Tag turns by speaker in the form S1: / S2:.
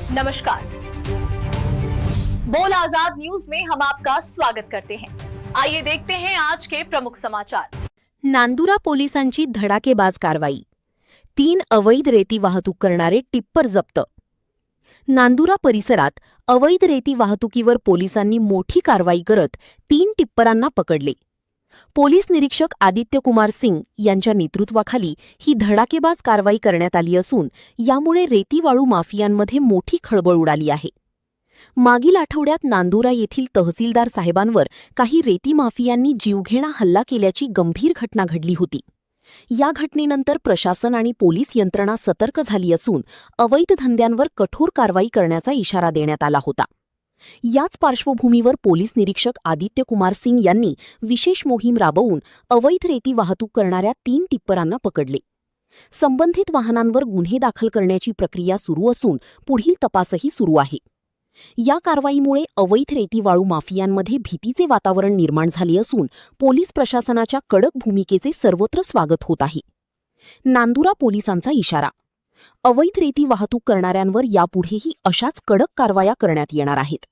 S1: नमस्कार। बोल आजाद न्यूज में हम आपका स्वागत करते हैं। आइए देखते हैं आज के प्रमुख समाचार।
S2: नांदुरा पोलिसांची धडाकेबाज कारवाई। 3 अवैध रेती वाहतूक करणारे टिप्पर जप्त। नांदुरा परिसरात अवैध रेती वाहतुकीवर पोलिसांनी मोठी कारवाई करत 3 टिप्परांना पकडले। पोलीस निरीक्षक आदित्य कुमार सिंग यांच्या नेतृत्वाखाली ही धडाकेबाज कारवाई करण्यात आली असून यामुळे रेती वाळू माफियांमध्ये मोठी खळबळ उडाली आहे। मागील आठवड्यात नांदुरा येथील तहसीलदार साहेबांवर काही रेती माफियांनी जीवघेणा हल्ला केल्याची गंभीर घटना घडली होती। या घटनेनंतर प्रशासन आणि पोलीस यंत्रणा सतर्क झाली असून अवैध धंद्यांवर कठोर कारवाई करण्याचा इशारा देण्यात आला होता। याच पार्श्वभूमीवर पोलीस निरीक्षक आदित्य कुमार सिंग यांनी विशेष मोहीम राबवून अवैध रेती वाहतूक करणाऱ्या 3 टिप्परांना पकडले। संबंधित वाहनांवर गुन्हे दाखल करण्याची प्रक्रिया सुरू असून पुढील तपासही सुरू आहे। या कारवाईमुळे अवैध रेती वाळू माफियांमध्ये भीतीचे वातावरण निर्माण झाले असून पोलीस प्रशासनाच्या कडक भूमिकेचे सर्वत्र स्वागत होत आहे। नांदुरा पोलिसांचा इशारा। अवैध रेती वाहतूक करणाऱ्यांवर यापुढेही अशाच कडक कारवाया करण्यात येणार आहेत।